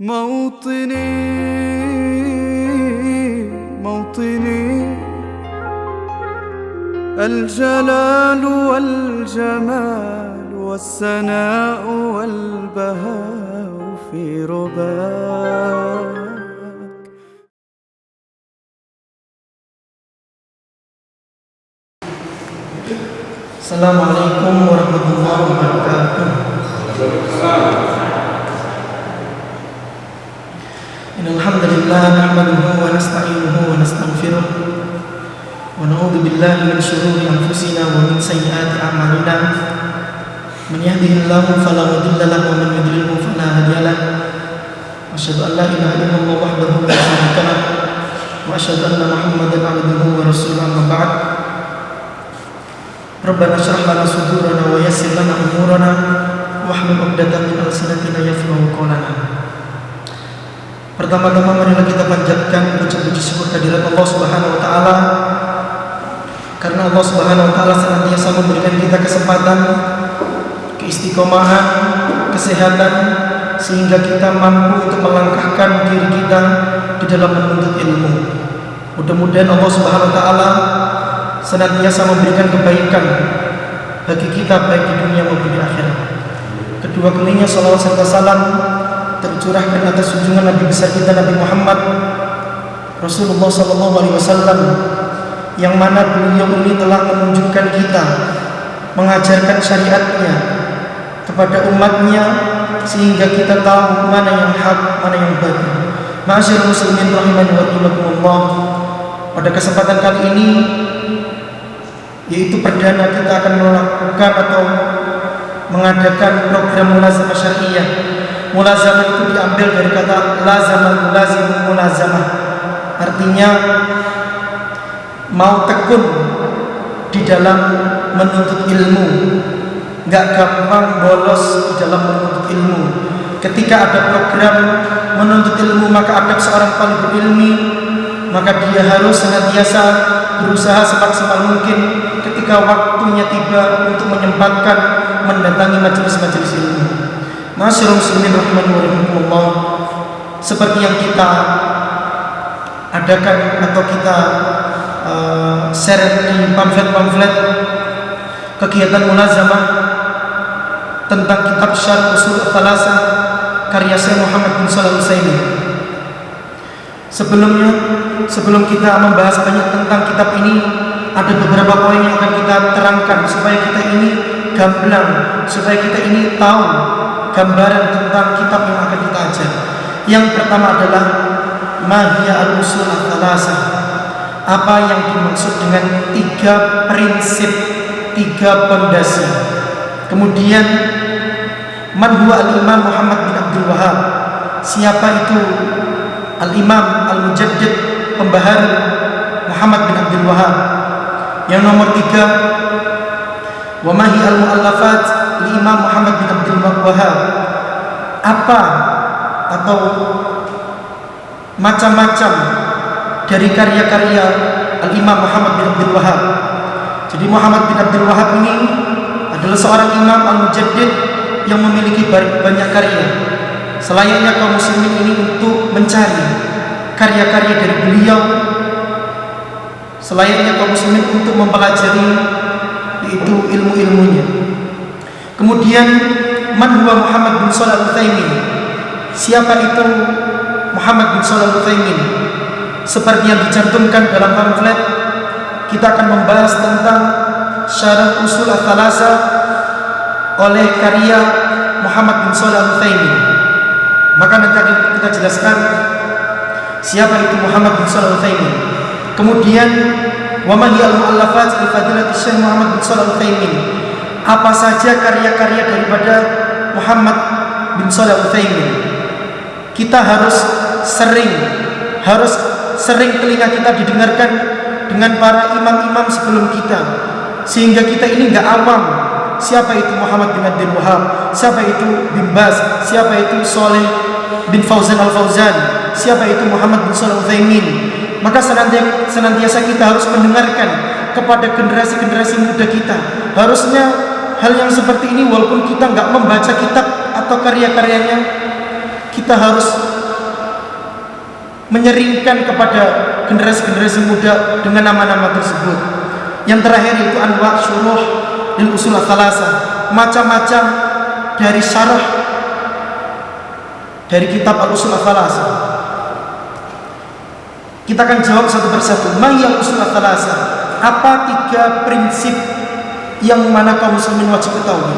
موطني موطني الجلال والجمال والسناء والبهاء في رباك. Assalamualaikum warahmatullahi wabarakatuh. Innalhamdulillah nahmaduhu wa nasta'inuhu wa nastaghfiruh wa na'udzu billahi min shururi anfusina wa min sayyiati a'malina. Man yahdihillahu fala mudilla lahu wa man yudlilhu fala hadiya lahu. Asyhadu an la ilaha illallah wahdahu la syarika lahu wa asyhadu anna Muhammadan 'abduhu wa rasuluhu, amma ba'd. Rabbana shrah lana sudurana wa yassir lana umurana wahlul 'uqdatam min alsinatina yafqahu qawlana. Pertama-tama marilah kita panjatkan puji syukur kehadirat Allah Subhanahu wa taala, karena Allah Subhanahu wa taala senantiasa memberikan kita kesempatan, keistiqomahan, kesehatan, sehingga kita mampu untuk melangkahkan diri kita di dalam menuntut ilmu. Mudah-mudahan Allah Subhanahu wa taala senantiasa memberikan kebaikan bagi kita, baik di dunia maupun di akhirat. Kedua kalinya salawat serta salam tercurahkan atas junjungan Nabi besar kita Nabi Muhammad Rasulullah SAW, yang mana beliau ini telah menunjukkan kita, mengajarkan syariatnya kepada umatnya, sehingga kita tahu mana yang hak, mana yang batil. Ma'asyiral muslimin rahimani wa rahimakumullah. Pada kesempatan kali ini, yaitu perdana, kita akan melakukan atau mengadakan program mulazamah syariah. Mulazamah itu diambil dari kata lazamah, mulazim, mulazamah. Artinya mau tekun di dalam menuntut ilmu, gak gampang bolos di dalam menuntut ilmu. Ketika ada program menuntut ilmu, maka adab seorang talibul ilmi, maka dia harus senantiasa berusaha semaksimal mungkin ketika waktunya tiba untuk menyempatkan mendatangi majelis-majelis ilmu. Ma'asyiral muslimin rahimani wa rahimakumullah, seperti yang kita adakan atau kita share di pamflet-pamflet kegiatan mulazamah tentang kitab Syarh Ushul Tsalatsa karya Syekh Muhammad bin Shalih Al-Utsaimin. Sebelum kita membahas banyak tentang kitab ini, ada beberapa poin yang akan kita terangkan supaya kita ini gamblang, supaya kita ini tahu gambaran tentang kitab yang akan kita ajar. Yang pertama adalah Mahya al-Ushul Tsalatsa. Apa yang dimaksud dengan 3 prinsip, 3 pondasi. Kemudian Man huwa al-Imam Muhammad bin Abdul Wahhab. Siapa itu Al-Imam Al-Mujaddid, pembaharu Muhammad bin Abdul Wahhab. Yang nomor 3, wa mahi al-mu'allafat li-Imam Muhammad bin Abdul Wahhab. Apa atau macam-macam dari karya-karya Al-Imam Muhammad bin Abdul Wahhab. Jadi Muhammad bin Abdul Wahhab ini adalah seorang imam al-mujaddid yang memiliki banyak karya. Selayaknya kaum muslimin ini untuk mencari karya-karya dari beliau, selayaknya kaum muslimin untuk mempelajari yaitu ilmu-ilmunya. Kemudian Man huwa Muhammad bin Shalih Al-Utsaimin. Siapa itu Muhammad bin Shalih Al-Utsaimin? Seperti yang dicantumkan dalam pamflet, kita akan membahas tentang Syarh Ushul Tsalatsa oleh karya Muhammad bin Shalih Al-Utsaimin. Maka nanti kita jelaskan siapa itu Muhammad bin Shalih Al-Utsaimin. Kemudian wa ma hiya al-mu'allafat li fadilati Syekh Muhammad bin Shalih Al-Utsaimin. Apa saja karya-karya daripada Muhammad bin Shalih Al-Utsaimin. Kita harus sering telinga kita didengarkan dengan para imam-imam sebelum kita, sehingga kita ini enggak awam. Siapa itu Muhammad bin Abdul Wahhab? Siapa itu bin Baz? Siapa itu Shalih bin Fauzan Al-Fauzan? Siapa itu Muhammad bin Shalih Al-Utsaimin? Maka senantiasa kita harus mendengarkan kepada generasi-generasi muda kita. Harusnya hal yang seperti ini, walaupun kita nggak membaca kitab atau karya-karyanya, kita harus menyeringkan kepada generasi-generasi muda dengan nama-nama tersebut. Yang terakhir itu anwa' syuruh lil usul ats-tsalasah, macam-macam dari syarah dari kitab al-usul ats-tsalasah. Kita akan jawab satu persatu. Mahiyal usul ats-tsalasah? Apa 3 prinsip yang mana kaum muslimin wajib ketahui?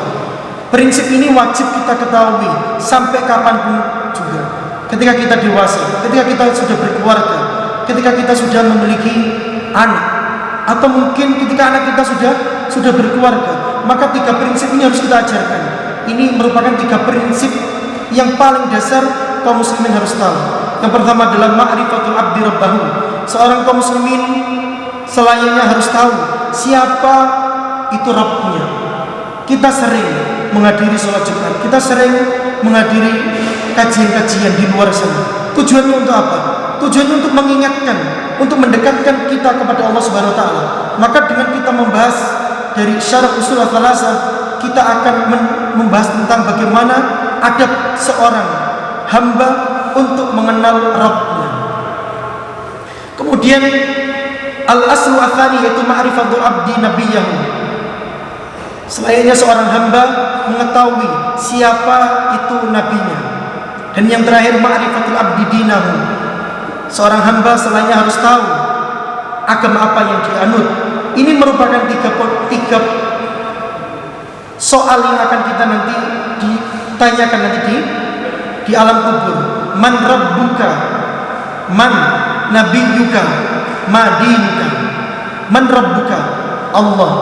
Prinsip ini wajib kita ketahui sampai kapanpun juga. Ketika kita dewasa, ketika kita sudah berkeluarga, ketika kita sudah memiliki anak, atau mungkin ketika anak kita sudah berkeluarga, maka 3 prinsip ini harus kita ajarkan. Ini merupakan 3 prinsip yang paling dasar kaum muslimin harus tahu. Yang pertama adalah ma'rifatul abdi rabbahu. Seorang kaum muslimin selayaknya harus tahu siapa itu Rabbnya. Kita sering menghadiri sholat Jumat, kita sering menghadiri kajian-kajian di luar sana. Tujuannya untuk apa? Tujuannya untuk mengingatkan, untuk mendekatkan kita kepada Allah Subhanahu wa taala. Maka dengan kita membahas dari syarah usul ats-tsalasah, kita akan membahas tentang bagaimana adab seorang hamba untuk mengenal Rabbnya. Kemudian al-aslu ats-tsani yaitu ma'rifatul abdi nabiyahu. Selayaknya seorang hamba mengetahui siapa itu nabinya. Dan yang terakhir ma'rifatul abdi dinahu. Seorang hamba selayaknya harus tahu agama apa yang dianut. Ini merupakan 3 soal yang akan kita nanti ditanyakan nanti di alam kubur. Man rabbuka, man nabiyyuka, ma dinuka. Man rabbuka, Allah.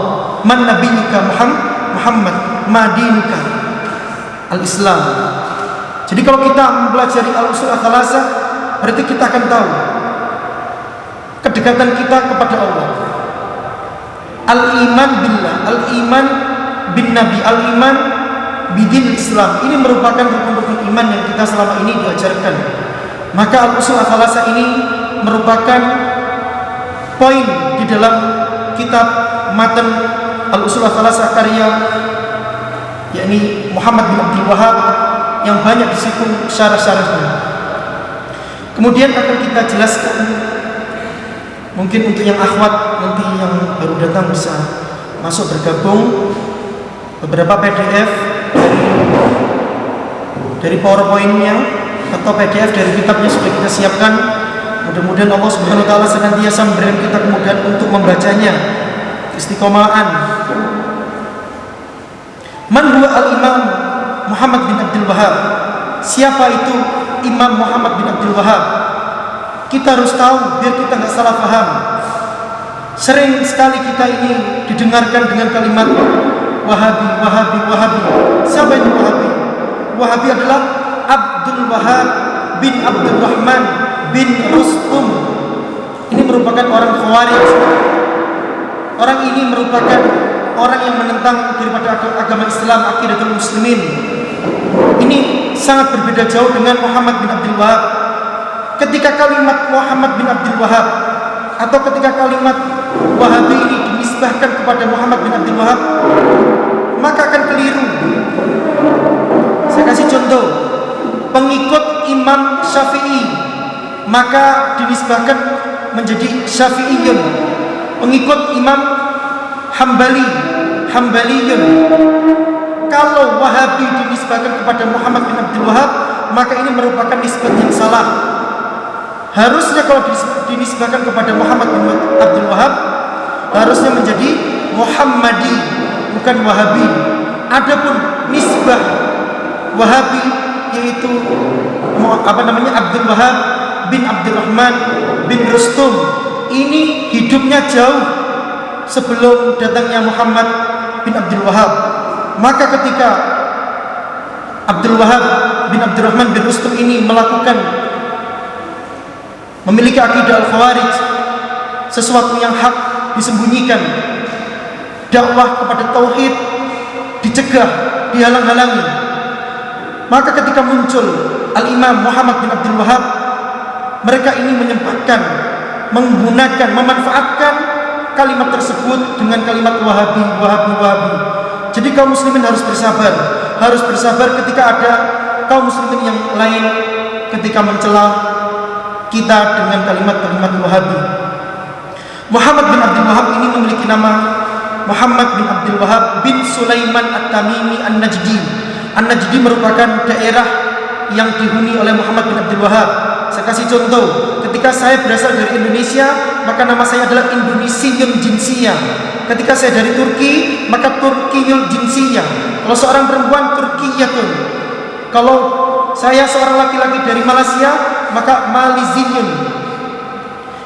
Man nabiyyuka, Muhammad, ma dinuka, al-Islam. Jadi kalau kita mempelajari al-usul ats-tsalasah, berarti kita akan tahu kedekatan kita kepada Allah. Al-iman billah, al-iman bin nabi, al-iman bidin Islam. Ini merupakan rukun-rukun iman yang kita selama ini diajarkan. Maka al-usul ats-tsalasah ini merupakan poin di dalam kitab matan al-usul ats-tsalasah karya yakni Muhammad bin Abdul Wahhab yang banyak di situ syarah-syarahnya. Kemudian akan kita jelaskan, mungkin untuk yang akhwat nanti yang baru datang bisa masuk bergabung, beberapa PDF dari PowerPoint-nya atau PDF dari kitabnya sudah kita siapkan. Mudah-mudahan Allah Subhanahu wa taala senantiasa memberikan kita kemudahan untuk membacanya, istiqomahan. Man huwa al-Imam Muhammad bin Abdul Wahhab? Siapa itu Imam Muhammad bin Abdul Wahhab? Kita harus tahu biar kita nggak salah paham. Sering sekali kita ini didengarkan dengan kalimat Wahabi, Wahabi, Wahabi. Siapa itu Wahabi? Wahabi adalah Abdul Wahhab bin Abdul Rahman bin Rustum. Ini merupakan orang Khawarij. Orang ini merupakan orang yang menentang daripada agama Islam, aqidatul muslimin. Ini sangat berbeda jauh dengan Muhammad bin Abdul Wahhab. Ketika kalimat Muhammad bin Abdul Wahhab atau ketika kalimat Wahabi ini dinisbahkan kepada Muhammad bin Abdul Wahhab, maka akan keliru. Saya kasih contoh, pengikut Imam Syafi'i maka dinisbahkan menjadi Syafi'iyun. Pengikut Imam Hambali, Hambaliyun. Kalau Wahabi dinisbahkan kepada Muhammad bin Abdul Wahhab, maka ini merupakan nisbat yang salah. Harusnya kalau dinisbahkan kepada Muhammad bin Abdul Wahhab, harusnya menjadi Muhammadi, bukan Wahabi. Adapun nisbah Wahabi yaitu Abdul Wahhab bin Abdurrahman bin Rustum, ini hidupnya jauh sebelum datangnya Muhammad bin Abdul Wahhab. Maka ketika Abdul Wahhab bin Abdurrahman bin Rustum ini memiliki akidah al-Khawarij, sesuatu yang hak disembunyikan, dakwah kepada tauhid dicegah, dihalang-halangi. Maka ketika muncul Al-Imam Muhammad bin Abdul Wahhab, mereka ini menyempatkan, menggunakan, memanfaatkan kalimat tersebut dengan kalimat Wahabi, Wahabi, Wahabi. Jadi kaum muslimin harus bersabar ketika ada kaum muslimin yang lain ketika mencela kita dengan kalimat-kalimat Wahabi. Muhammad bin Abdul Wahab ini memiliki nama Muhammad bin Abdul Wahab bin Sulaiman At-Tamimi An-Najdi. An-Najdi merupakan daerah yang dihuni oleh Muhammad bin Abdul Wahab. Saya kasih contoh, ketika saya berasal dari Indonesia, maka nama saya adalah Indonesian Jinsiyah. Ketika saya dari Turki, maka Turkiyul Jinsiyah. Kalau seorang perempuan, Turkiyatun. Kalau saya seorang laki-laki dari Malaysia, maka Maliziyun.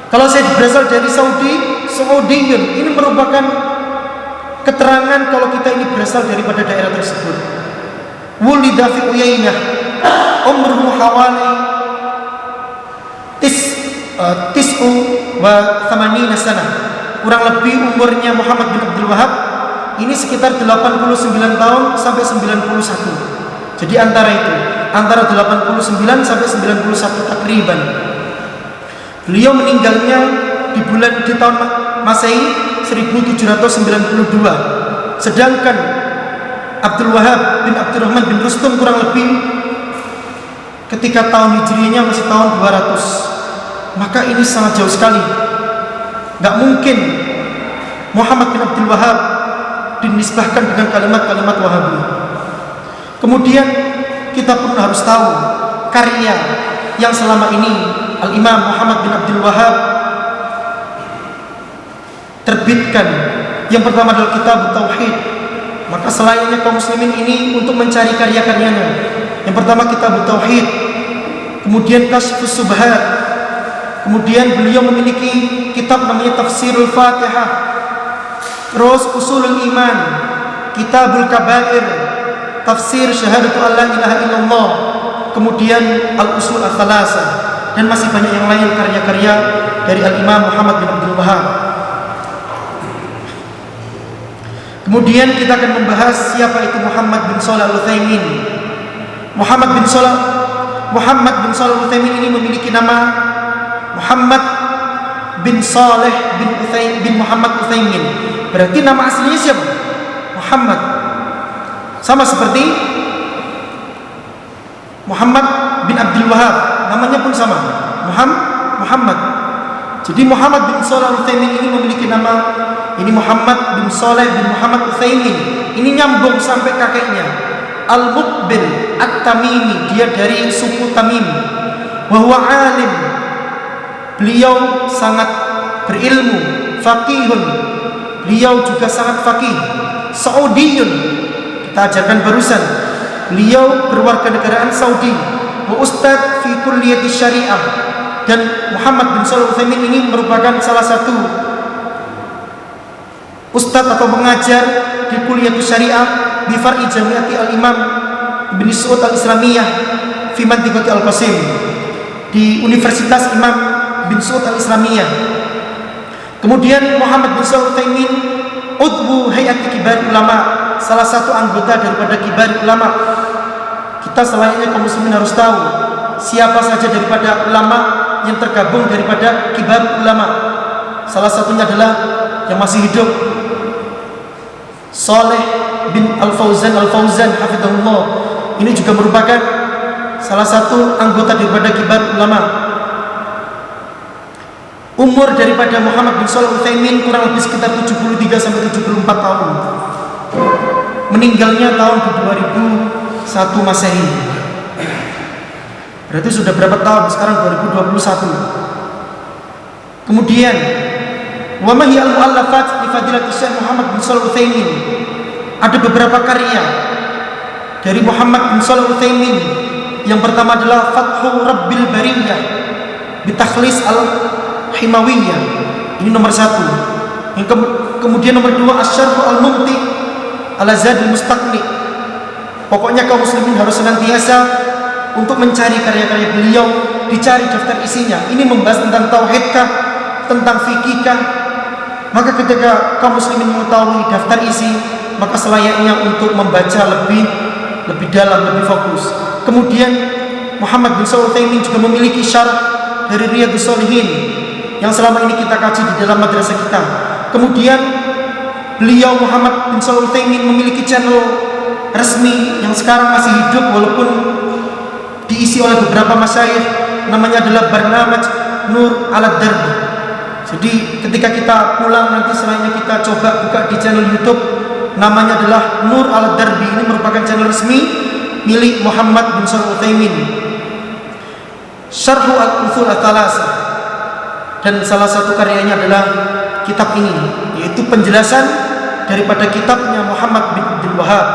Kalau saya berasal dari Saudi, Saudiyun. Ini merupakan keterangan kalau kita ini berasal daripada daerah tersebut. Wulida fi Uyainah, umruhu hawali tis'u wa thamanina sana. Kurang lebih umurnya Muhammad bin Abdul Wahab ini sekitar 89 tahun sampai 91. Jadi antara 89 sampai 91 takriban. Beliau meninggalnya di tahun Masehi 1792. Sedangkan Abdul Wahab bin Abdurrahman bin Rustum kurang lebih ketika tahun Hijriahnya masih tahun 200. Maka ini sangat jauh sekali. Gak mungkin Muhammad bin Abdul Wahab dinisbahkan dengan kalimat-kalimat Wahabi. Kemudian kita pun harus tahu karya yang selama ini Al-Imam Muhammad bin Abdul Wahab terbitkan. Yang pertama adalah Kitab Tauhid. Maka selayaknya kaum muslimin ini untuk mencari karya-karyanya. Yang pertama Kitab Tauhid, kemudian Kasyfus Subhat. Kemudian beliau memiliki kitab namanya Tafsirul Fatihah, terus Usulul Iman, Kitabul Kabair, Tafsir Syahadatu Alla Ilaha Illallah, kemudian Al-Usul Al-Thalasa, dan masih banyak yang lain karya-karya dari Al-Imam Muhammad bin Abdul Wahab. Kemudian kita akan membahas siapa itu Muhammad bin Shalih Al-Utsaimin. Muhammad bin Shalih Al-Utsaimin ini memiliki nama Muhammad bin Shalih bin Muhammad Utsaimin. Berarti nama aslinya siapa? Muhammad. Sama seperti Muhammad bin Abdul Wahab, namanya pun sama, Muhammad. Jadi Muhammad bin Shalih Al-Utsaimin ini memiliki nama ini Muhammad bin Shalih bin Muhammad Utsaimin. Ini nyambung sampai kakeknya Al-Muqbil At-Tamimi, dia dari suku Tamim. Wa huwa alim, beliau sangat berilmu, faqihun, beliau juga sangat faqih. Saudiyun, kita ajarkan barusan, beliau berwarganegaraan Saudi. Wa ustad fi kulliyati syariah, dan Muhammad bin Shalih Al-Utsaimin ini merupakan salah satu ustad atau pengajar di kuliah syariah di Far'i Jamiati Al-Imam Ibn Saud Al-Islamiyah fi Mantiqati Al-Qasim, di Universitas Imam bin Saud Al-Islamiyah. Kemudian Muhammad bin Shalih Al-Utsaimin udwu hay'ati kibar ulama, salah satu anggota daripada kibar ulama. Kita selayaknya kaum muslimin harus tahu siapa saja daripada ulama yang tergabung daripada kibar ulama. Salah satunya adalah yang masih hidup, Saleh bin Al-Fauzan hafizahullah. Ini juga merupakan salah satu anggota daripada kibar ulama. Umur daripada Muhammad bin Shalih Al-Utsaimin kurang lebih sekitar 73 sampai 74 tahun. Meninggalnya tahun 2001 Masehi. Berarti sudah berapa tahun? Sekarang 2021. Kemudian wa ma hiya al-mu'allafat li fadilati Syekh Muhammad bin Shalih Al-Utsaimin. Ada beberapa karya dari Muhammad bin Shalih Al-Utsaimin. Yang pertama adalah Fathu Rabbil Bariyah bi Takhlis Al-Himawiyah. Ini nomor 1. Yang kemudian nomor 2 Asy-Syarh Al-Mumti ala Zad Al-Mustaqni. Pokoknya kaum muslimin harus senantiasa untuk mencari karya-karya beliau, dicari daftar isinya. Ini membahas tentang tauhidkah, tentang fikihkah. Maka ketika kaum muslimin mengetahui daftar isi, maka selayaknya untuk membaca lebih dalam, lebih fokus. Kemudian Muhammad bin Shalih Al-Utsaimin juga memiliki syarah dari Riyadhus Shalihin yang selama ini kita kaji di dalam madrasah kita. Kemudian beliau Muhammad bin Shalih Al-Utsaimin memiliki channel resmi yang sekarang masih hidup walaupun diisi oleh beberapa masyayikh, namanya adalah Barnamaj Nur ala Darbi. Jadi ketika kita pulang nanti selanjutnya kita coba buka di channel YouTube, namanya adalah Nur ala Darbi. Ini merupakan channel resmi milik Muhammad bin Shalih Al-Utsaimin. Syarhu al-Usul Ats-Tsalatsah, dan salah satu karyanya adalah kitab ini, yaitu penjelasan daripada kitabnya Muhammad bin Abdul Wahhab.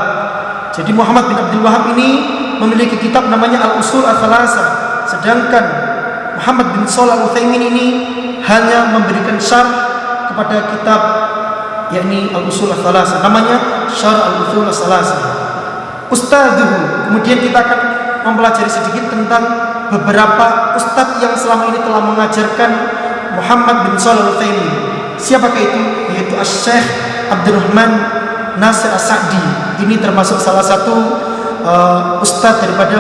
Jadi Muhammad bin Abdul Wahhab ini memiliki kitab namanya Al-Usul Ats-Tsalatsah, sedangkan Muhammad bin Shalih Al-Utsaimin ini hanya memberikan syarah kepada kitab yakni Al-Usul Ats-Tsalatsah, namanya Syarh Al-Usul Ats-Tsalatsah. Ustadzuhu, kemudian kita akan mempelajari sedikit tentang beberapa ustadz yang selama ini telah mengajarkan Muhammad bin Shalih Al-Utsaimin. Siapakah itu? Yaitu Asy-Syaikh Abdurrahman Nasir As-Sa'di. Ini termasuk salah satu ustadz daripada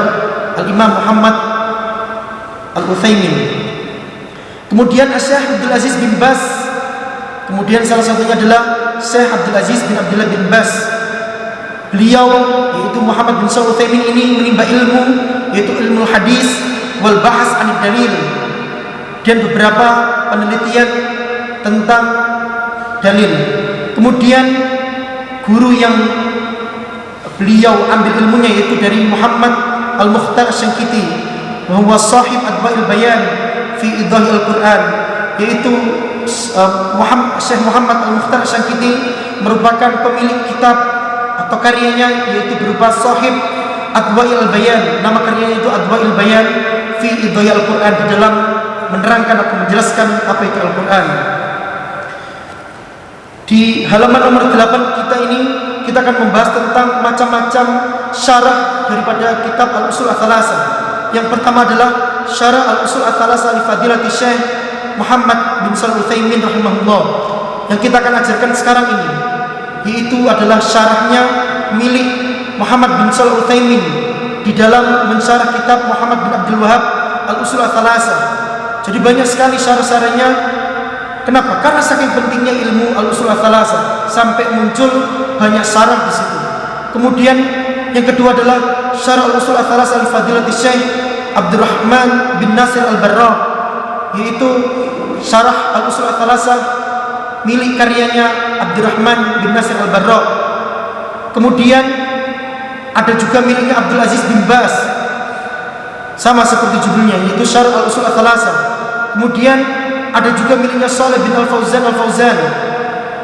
Al-Imam Muhammad Al-Utsaimin. Kemudian Syekh Abdul Aziz bin Baz. Kemudian salah satunya adalah Syekh Abdul Aziz bin Abdullah bin Baz. Beliau yaitu Muhammad bin Shalih Al-Utsaimin ini menimba ilmu, yaitu ilmu hadis wal bahas anid dalil, dan beberapa penelitian tentang dalil. Kemudian guru yang beliau ambil ilmunya yaitu dari Muhammad Al-Mukhtar Asy-Syankiti, bahwa sahib Adwa'il Bayan fi Idhah Al-Quran, yaitu Syekh Muhammad Al-Mukhtar Asy-Syankiti merupakan pemilik kitab atau karyanya yaitu berupa sahib Adwa'il Bayan. Nama karyanya itu Adwa'il Bayan fi Idhah Al-Quran, di dalam menerangkan atau menjelaskan apa itu Al-Quran. Di halaman nomor 8 kita akan membahas tentang macam-macam syarah daripada kitab Al-Usul Ats-Tsalatsah. Yang pertama adalah Syarah Al-Usul Ats-Tsalatsah li Fadilati Syekh Muhammad bin Shalih Al-Utsaimin rahimahullah, yang kita akan ajarkan sekarang ini, yaitu adalah syarahnya milik Muhammad bin Shalih Al-Utsaimin di dalam mensyarah kitab Muhammad bin Abdul Wahhab Al-Usul Ats-Tsalatsah. Jadi banyak sekali syarah-syarahnya. Kenapa? Karena saking pentingnya ilmu Al-Usul Ats-Tsalatsah sampai muncul banyak syarah di situ. Kemudian yang kedua adalah Syarah Al-Usul Ats-Tsalatsah li Fadilati Syekh Abdurrahman bin Nasir Al-Barra, yaitu Syarah Al-Usul Ats-Tsalatsah milik karyanya Abdurrahman bin Nasir Al-Barra. Kemudian ada juga miliknya Abdul Aziz bin Baz, sama seperti judulnya, yaitu Syarah Al-Usul Ats-Tsalatsah. Kemudian ada juga miliknya Shalih bin Al-Fauzan.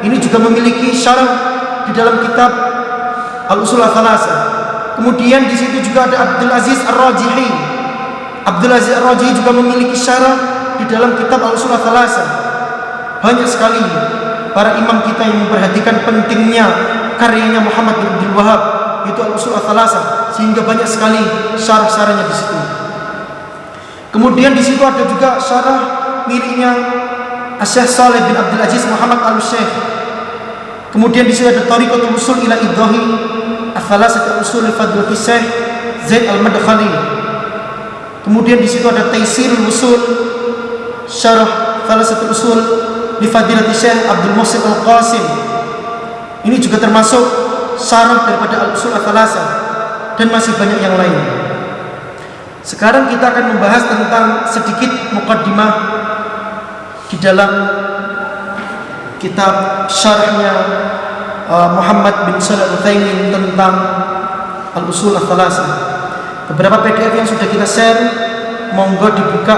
Ini juga memiliki syarah di dalam kitab Al-Usul Ats-Tsalatsah. Kemudian di situ juga ada Abdul Aziz Ar-Rajihi. Abdul Aziz Ar-Rajihi juga memiliki syarah di dalam kitab Al-Usul Ats-Tsalatsah. Banyak sekali para imam kita yang memperhatikan pentingnya karyanya Muhammad bin Abdul Wahhab, yaitu Al-Usul Ats-Tsalatsah, sehingga banyak sekali syarah-syarahnya di situ. Kemudian di situ ada juga syarah miliknya Syekh Shalih bin Abdul Aziz Muhammad Al-Syekh. Kemudian di situ ada Thariqatul Usul ila Idhahi Ats-Tsalatsah Usul li Fadilati Syekh Zaid Al-Madkhali. Kemudian di situ ada Taisirul Usul Syarah Tsalatsah Usul li Fadilati Syekh Abdul Muhsin Al-Qasim. Ini juga termasuk syarah daripada Al-Usul Ats-Tsalatsah, dan masih banyak yang lain. Sekarang kita akan membahas tentang sedikit muqaddimah di dalam kitab syarahnya Muhammad bin Shalih Al-Utsaimin tentang Al-Usul Ats-Tsalatsah. Beberapa PDF yang sudah kita share, monggo dibuka,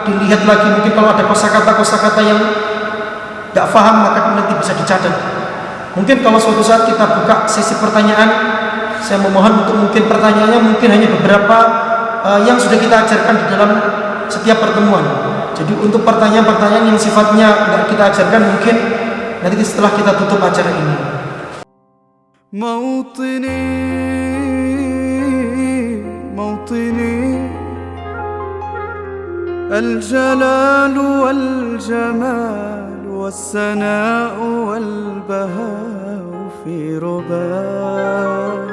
dilihat lagi. Mungkin kalau ada kosakata yang tidak paham maka nanti bisa dicatat. Mungkin kalau suatu saat kita buka sesi pertanyaan, saya memohon untuk mungkin pertanyaannya mungkin hanya beberapa yang sudah kita ajarkan di dalam setiap pertemuan. Jadi untuk pertanyaan-pertanyaan yang sifatnya tidak kita ajarkan mungkin nanti setelah kita tutup acara ini. موطني الجلال والجمال والسناء والبهاء في رباك